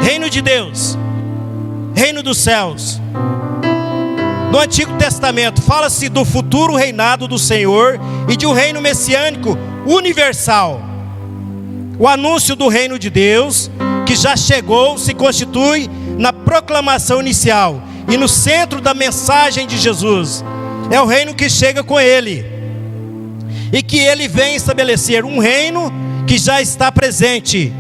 Reino de Deus, reino dos céus. No Antigo Testamento fala-se do futuro reinado do Senhor e de um reino messiânico universal. O anúncio do reino de Deus, que já chegou, se constitui na proclamação inicial e no centro da mensagem de Jesus. É o reino que chega com Ele e que Ele vem estabelecer, um reino que já está presente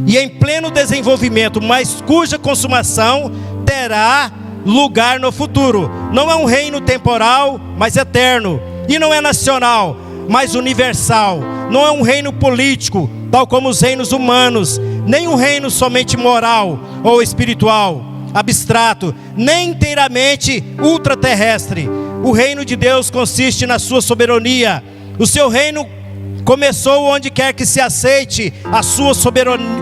e em pleno desenvolvimento, mas cuja consumação terá lugar no futuro. Não é um reino temporal, mas eterno, e não é nacional, mas universal. Não é um reino político, tal como os reinos humanos, nem um reino somente moral ou espiritual, abstrato, nem inteiramente ultraterrestre. O reino de Deus consiste na sua soberania. O seu reino começou onde quer que se aceite a sua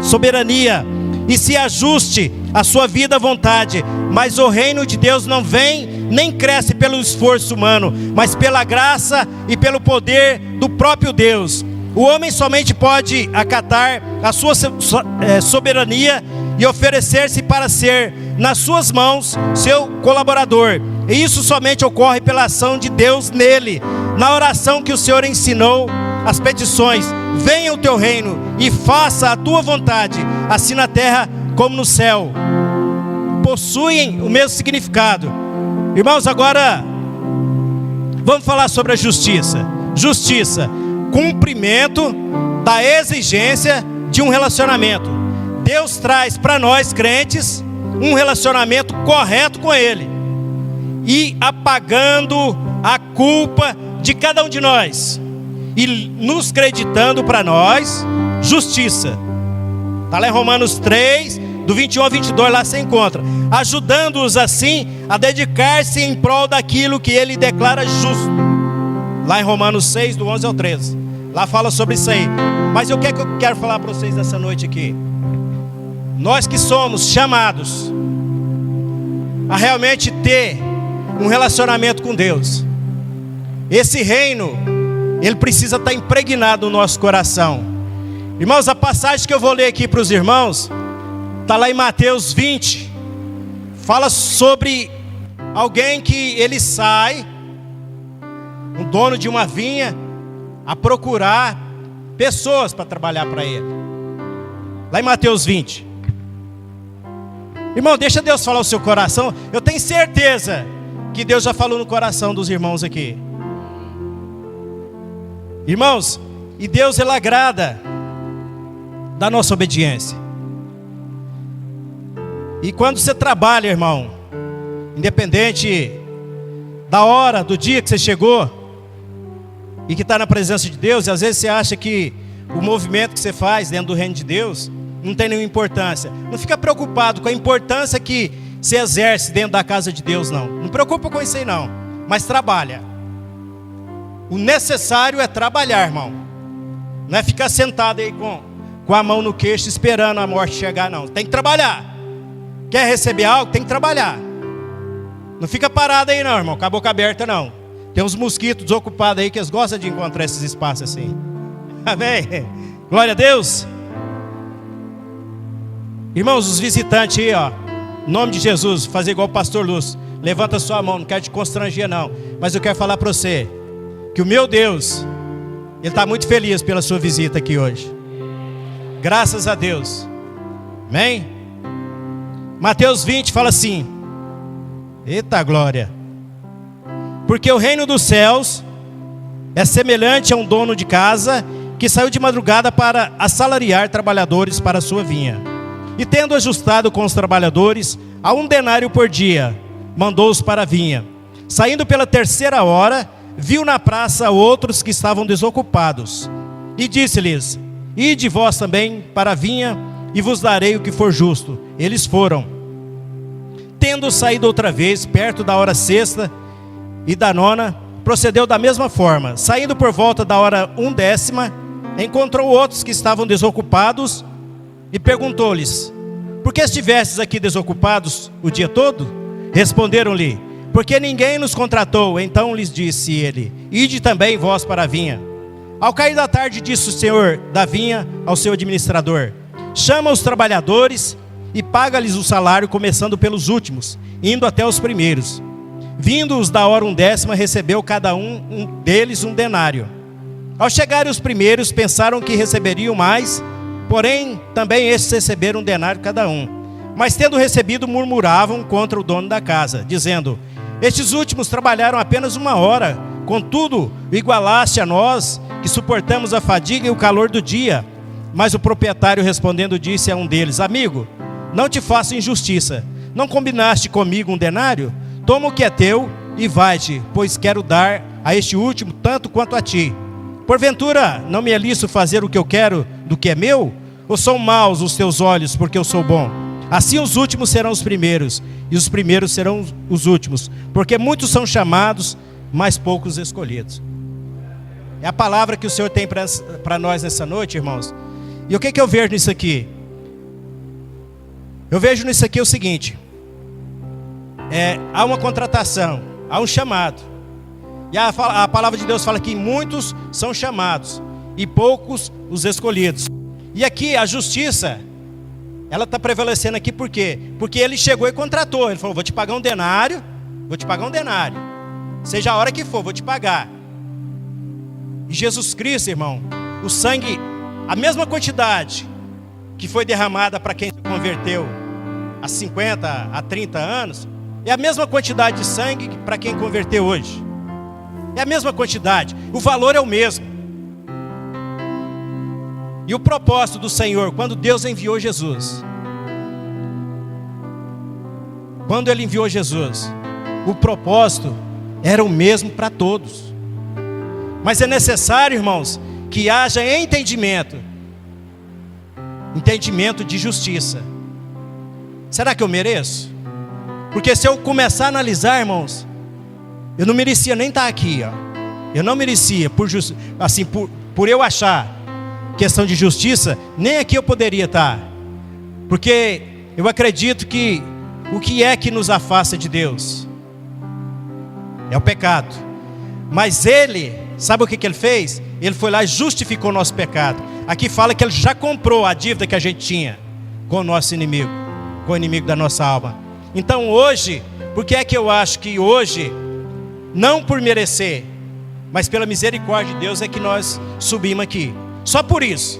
soberania e se ajuste a sua vida à vontade. Mas o reino de Deus não vem nem cresce pelo esforço humano, mas pela graça e pelo poder do próprio Deus. O homem somente pode acatar a sua soberania e oferecer-se para ser, nas suas mãos, seu colaborador. E isso somente ocorre pela ação de Deus nele. Na oração que o Senhor ensinou, as petições: venha o teu reino e faça a tua vontade, assim na terra como no céu, possuem o mesmo significado. Irmãos, agora vamos falar sobre a justiça. Justiça, cumprimento da exigência de um relacionamento. Deus traz para nós crentes um relacionamento correto com Ele, e apagando a culpa de cada um de nós, e nos creditando para nós justiça. Está lá em Romanos 3, do 21 ao 22, lá se encontra. Ajudando-os assim a dedicar-se em prol daquilo que Ele declara justo. Lá em Romanos 6, do 11 ao 13. Lá fala sobre isso aí. Mas o que é que eu quero falar para vocês nessa noite aqui? Nós que somos chamados a realmente ter um relacionamento com Deus, esse reino, ele precisa estar impregnado no nosso coração. Irmãos, a passagem que eu vou ler aqui para os irmãos está lá em Mateus 20. Fala sobre alguém que ele sai, um dono de uma vinha, a procurar pessoas para trabalhar para ele. Lá em Mateus 20. Irmão, deixa Deus falar o seu coração. Eu tenho certeza que Deus já falou no coração dos irmãos aqui. Irmãos, e Deus, Ele agrada da nossa obediência. E quando você trabalha, irmão, independente da hora, do dia que você chegou, e que está na presença de Deus, e às vezes você acha que o movimento que você faz dentro do reino de Deus não tem nenhuma importância. Não fica preocupado com a importância que você exerce dentro da casa de Deus, não. Não preocupa com isso aí, não. Mas trabalha. O necessário é trabalhar, irmão. Não é ficar sentado aí com a mão no queixo esperando a morte chegar, não. Tem que trabalhar. Quer receber algo? Tem que trabalhar. Não fica parado aí, não, irmão, com a boca aberta, não. Tem uns mosquitos desocupados aí que eles gostam de encontrar esses espaços assim. Amém? Glória a Deus. Irmãos, os visitantes aí, ó, em nome de Jesus, fazer igual o pastor Lúcio. Levanta sua mão, não quero te constranger não, mas eu quero falar para você que o meu Deus, Ele está muito feliz pela sua visita aqui hoje. Graças a Deus. Amém? Mateus 20 fala assim: eita glória! Porque o reino dos céus é semelhante a um dono de casa que saiu de madrugada para assalariar trabalhadores para a sua vinha. E tendo ajustado com os trabalhadores a 1 denário por dia, mandou-os para a vinha. Saindo pela 3ª hora, viu na praça outros que estavam desocupados. E disse-lhes: ide vós também para a vinha, e vos darei o que for justo. Eles foram. Tendo saído outra vez, perto da hora 6ª e da 9ª, procedeu da mesma forma. Saindo por volta da hora 1/10, encontrou outros que estavam desocupados e perguntou-lhes: por que estivestes aqui desocupados o dia todo? Responderam-lhe: porque ninguém nos contratou. Então lhes disse ele: ide também vós para a vinha. Ao cair da tarde, disse o senhor da vinha ao seu administrador: chama os trabalhadores e paga-lhes o salário, começando pelos últimos, indo até os primeiros. Vindo-os da hora 1/10, recebeu cada um deles 1 denário. Ao chegarem os primeiros, pensaram que receberiam mais, porém também estes receberam 1 denário cada um. Mas tendo recebido, murmuravam contra o dono da casa, dizendo: estes últimos trabalharam apenas 1 hora, contudo igualaste a nós, que suportamos a fadiga e o calor do dia. Mas o proprietário respondendo disse a um deles: amigo, não te faço injustiça, não combinaste comigo 1 denário? Toma o que é teu e vai-te, pois quero dar a este último tanto quanto a ti. Porventura não me é lícito fazer o que eu quero do que é meu? Ou são maus os teus olhos porque eu sou bom? Assim os últimos serão os primeiros, e os primeiros serão os últimos, porque muitos são chamados, mas poucos escolhidos. É a palavra que o Senhor tem para nós nessa noite, irmãos. E o que eu vejo nisso aqui? Eu vejo nisso aqui o seguinte: há uma contratação, há um chamado. E a palavra de Deus fala que muitos são chamados e poucos os escolhidos. E aqui a justiça, ela está prevalecendo aqui por quê? Porque ele chegou e contratou. Ele falou: vou te pagar 1 denário, seja a hora que for, vou te pagar. E Jesus Cristo, irmão, o sangue, a mesma quantidade que foi derramada para quem se converteu há 50, há 30 anos, é a mesma quantidade de sangue para quem converteu hoje. É a mesma quantidade, o valor é o mesmo. E o propósito do Senhor, quando Deus enviou Jesus, quando Ele enviou Jesus, o propósito era o mesmo para todos. Mas é necessário, irmãos, que haja entendimento de justiça. Será que eu mereço? Porque se eu começar a analisar, irmãos, eu não merecia nem estar aqui, ó. Eu não merecia, por eu achar questão de justiça, nem aqui eu poderia estar. Porque eu acredito que o que é que nos afasta de Deus? É o pecado. Mas Ele, sabe o que Ele fez? Ele foi lá e justificou o nosso pecado. Aqui fala que Ele já comprou a dívida que a gente tinha com o nosso inimigo, com o inimigo da nossa alma. Então hoje, por que é que eu acho que hoje, não por merecer, mas pela misericórdia de Deus, é que nós subimos aqui? Só por isso,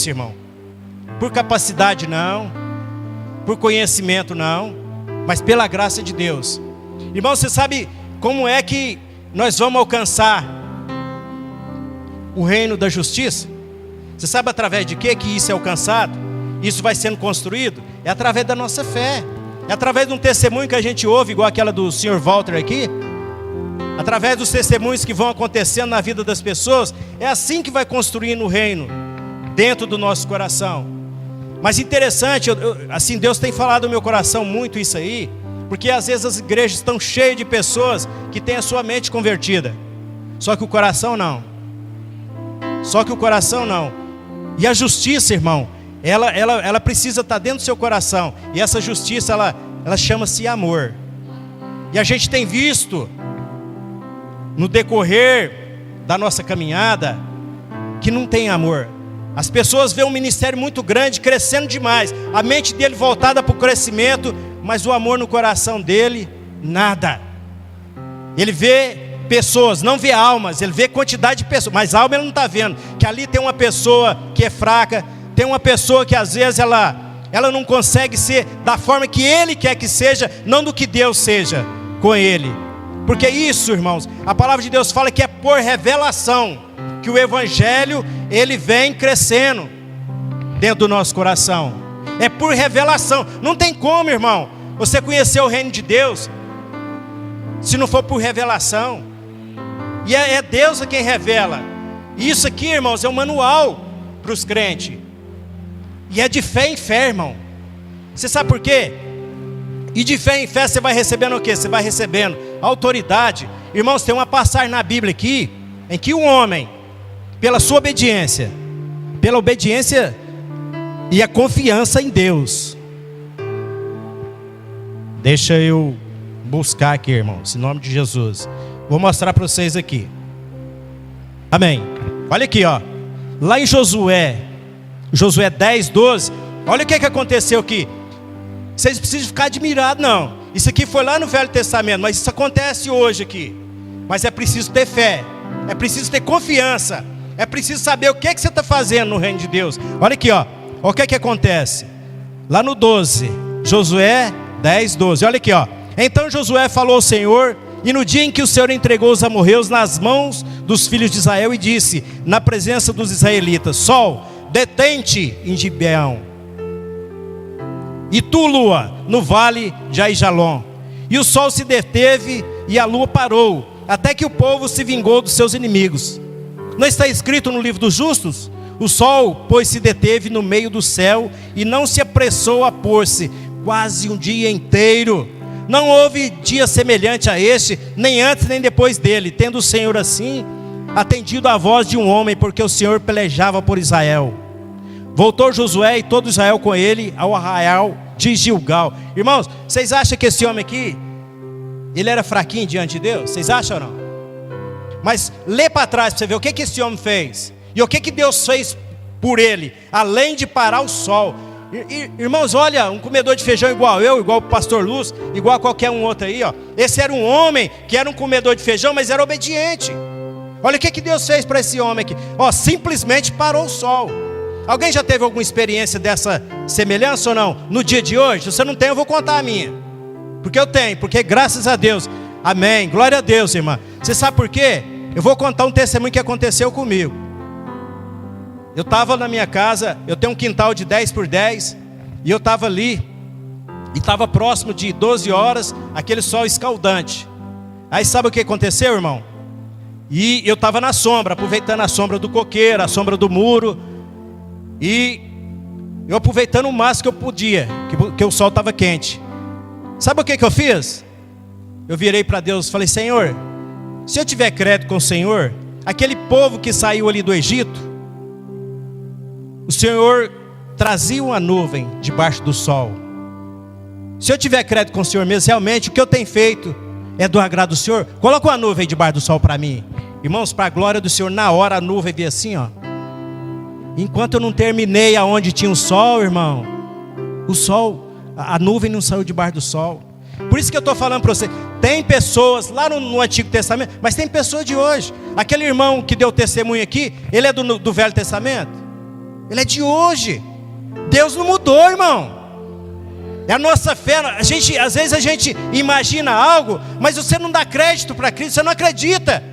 irmão. Por capacidade não, por conhecimento não, mas pela graça de Deus. Irmão, você sabe como é que nós vamos alcançar o reino da justiça? Você sabe através de que isso é alcançado? Isso vai sendo construído? É através da nossa fé. É através de um testemunho que a gente ouve, igual aquela do Sr. Walter aqui. Através dos testemunhos que vão acontecendo na vida das pessoas. É assim que vai construindo o reino dentro do nosso coração. Mas interessante, assim, Deus tem falado no meu coração muito isso aí, porque às vezes as igrejas estão cheias de pessoas que têm a sua mente convertida, só que o coração não. E a justiça, irmão, ela precisa estar dentro do seu coração. E essa justiça, ela chama-se amor. E a gente tem visto no decorrer da nossa caminhada que não tem amor. As pessoas veem um ministério muito grande, crescendo demais, a mente dele voltada para o crescimento, mas o amor no coração dele, nada. Ele vê pessoas, não vê almas, ele vê quantidade de pessoas, mas alma ele não está vendo, que ali tem uma pessoa que é fraca, tem uma pessoa que às vezes ela não consegue ser da forma que ele quer que seja, não do que Deus seja com ele. Porque isso, irmãos, a palavra de Deus fala que é por revelação que o evangelho, ele vem crescendo dentro do nosso coração. É por revelação. Não tem como, irmão, você conhecer o reino de Deus se não for por revelação. E é Deus a quem revela. E isso aqui, irmãos, é um manual para os crentes. E é de fé em fé, irmão. Você sabe por quê? E de fé em fé você vai recebendo o quê? Você vai recebendo autoridade. Irmãos, tem uma passagem na Bíblia aqui, em que um homem, pela sua obediência, pela obediência e a confiança em Deus. Deixa eu buscar aqui, irmãos, em nome de Jesus. Vou mostrar para vocês aqui. Amém. Olha aqui, ó. Lá em Josué, Josué 10, 12. Olha o que aconteceu aqui. Vocês precisam ficar admirados, não. Isso aqui foi lá no Velho Testamento, mas isso acontece hoje aqui. Mas é preciso ter fé, é preciso ter confiança, é preciso saber o que você está fazendo no reino de Deus. Olha aqui, ó. Olha o que acontece. Lá no 12, Josué 10, 12. Olha aqui, ó. Então Josué falou ao Senhor, e no dia em que o Senhor entregou os amorreus nas mãos dos filhos de Israel, e disse, na presença dos israelitas: Sol, detente em Gibeão, e tu, lua, no vale de Aijalon. E o sol se deteve e a lua parou, até que o povo se vingou dos seus inimigos. Não está escrito no livro dos justos? O sol, pois, se deteve no meio do céu e não se apressou a pôr-se, quase um dia inteiro. Não houve dia semelhante a este, nem antes nem depois dele, tendo o Senhor assim atendido à voz de um homem, porque o Senhor pelejava por Israel. Voltou Josué e todo Israel com ele ao arraial de Gilgal. Irmãos, vocês acham que esse homem aqui, ele era fraquinho diante de Deus? Vocês acham ou não? Mas lê para trás para você ver o que esse homem fez. E o que Deus fez por ele, além de parar o sol. Irmãos, olha, um comedor de feijão igual eu, igual o pastor Luz, igual a qualquer um outro aí, ó. Esse era um homem que era um comedor de feijão, mas era obediente. Olha o que Deus fez para esse homem aqui. Ó, simplesmente parou o sol. Alguém já teve alguma experiência dessa semelhança ou não? No dia de hoje? Se você não tem, eu vou contar a minha. Porque eu tenho, porque graças a Deus. Amém, glória a Deus, irmã. Você sabe por quê? Eu vou contar um testemunho que aconteceu comigo. Eu estava na minha casa, eu tenho um quintal de 10 por 10, e eu estava ali, e estava próximo de 12 horas, aquele sol escaldante. Aí sabe o que aconteceu, irmão? E eu estava na sombra, aproveitando a sombra do coqueiro, a sombra do muro, e eu aproveitando o máximo que eu podia, que o sol estava quente. Sabe o que eu fiz? Eu virei para Deus e falei: Senhor, se eu tiver crédito com o Senhor, aquele povo que saiu ali do Egito, o Senhor trazia uma nuvem debaixo do sol. Se eu tiver crédito com o Senhor mesmo, realmente o que eu tenho feito é do agrado do Senhor. Coloca uma nuvem debaixo do sol para mim. Irmãos, para a glória do Senhor, na hora a nuvem veio assim, ó. Enquanto eu não terminei aonde tinha o sol, irmão, o sol, a nuvem não saiu debaixo do sol. Por isso que eu estou falando para você, tem pessoas lá no Antigo Testamento, mas tem pessoas de hoje. Aquele irmão que deu testemunho aqui, ele é do Velho Testamento? Ele é de hoje. Deus não mudou, irmão. É a nossa fé. Às vezes a gente imagina algo, mas você não dá crédito para Cristo. Você não acredita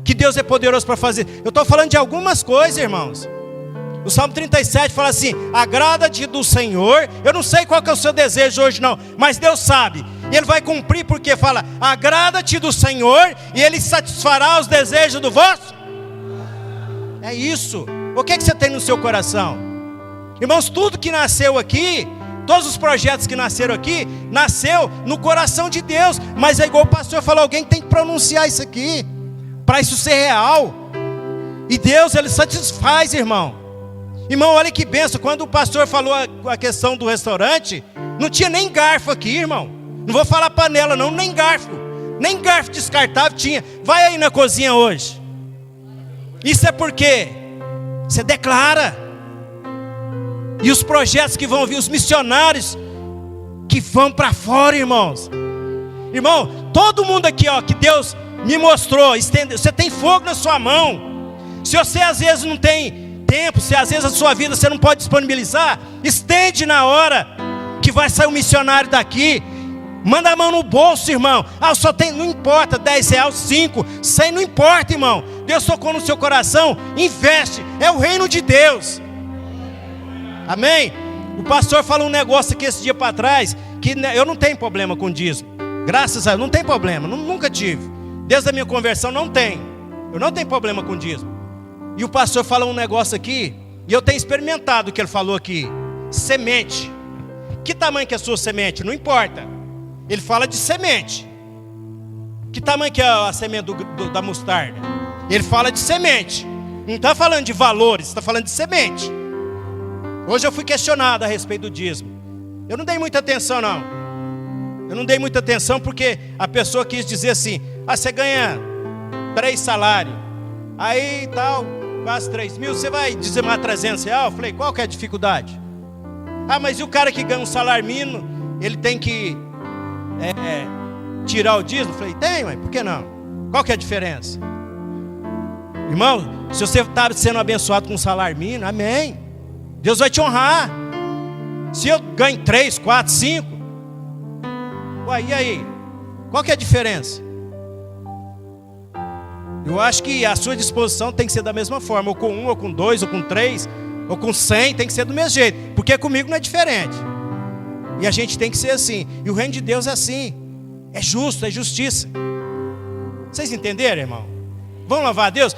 que Deus é poderoso para fazer. Eu estou falando de algumas coisas, irmãos. O Salmo 37 fala assim: agrada-te do Senhor. Eu não sei qual que é o seu desejo hoje não, mas Deus sabe. E Ele vai cumprir, porque fala: agrada-te do Senhor, e Ele satisfará os desejos do vosso. É isso. O que você tem no seu coração? Irmãos, tudo que nasceu aqui, todos os projetos que nasceram aqui, nasceu no coração de Deus. Mas é igual o pastor falou, alguém tem que pronunciar isso aqui, para isso ser real. E Deus, Ele satisfaz, irmão. Irmão, olha que benção. Quando o pastor falou a questão do restaurante, não tinha nem garfo aqui, irmão. Não vou falar panela não, nem garfo. Nem garfo descartável tinha. Vai aí na cozinha hoje. Isso é porque você declara. E os projetos que vão vir, os missionários que vão para fora, irmãos. Irmão, todo mundo aqui, ó, que Deus me mostrou, você tem fogo na sua mão. Se você às vezes não tem tempo, se às vezes a sua vida você não pode disponibilizar, estende na hora que vai sair um missionário daqui. Manda a mão no bolso, irmão. Só tem, não importa, 10 reais, 5, 100, não importa, irmão. Deus tocou no seu coração, investe. É o reino de Deus. Amém? O pastor falou um negócio aqui esse dia para trás, que eu não tenho problema com dízimo. Graças a Deus, não tem problema, nunca tive. Desde a minha conversão não tem. Eu não tenho problema com dízimo. E o pastor falou um negócio aqui, e eu tenho experimentado o que ele falou aqui. Semente. Que tamanho que é a sua semente? Não importa. Ele fala de semente. Que tamanho que é a semente da mostarda? Ele fala de semente. Não está falando de valores, está falando de semente. Hoje eu fui questionado a respeito do dízimo. Eu não dei muita atenção não. Eu não dei muita atenção porque a pessoa quis dizer assim: você ganha 3 salários. Aí tal, quase 3 mil, você vai dizimar 300 reais? Eu falei, qual que é a dificuldade? Ah, mas e o cara que ganha um salário mínimo, ele tem que tirar o dízimo? Eu falei, tem, mas por que não? Qual que é a diferença? Irmão, se você está sendo abençoado com um salário mínimo, amém. Deus vai te honrar. Se eu ganho 3, 4, 5, ué, e aí? Qual que é a diferença? Eu acho que a sua disposição tem que ser da mesma forma, ou com 1, ou com 2, ou com 3, ou com 100, tem que ser do mesmo jeito, porque comigo não é diferente. E a gente tem que ser assim. E o reino de Deus é assim. É justo, é justiça. Vocês entenderam, irmão? Vamos louvar a Deus?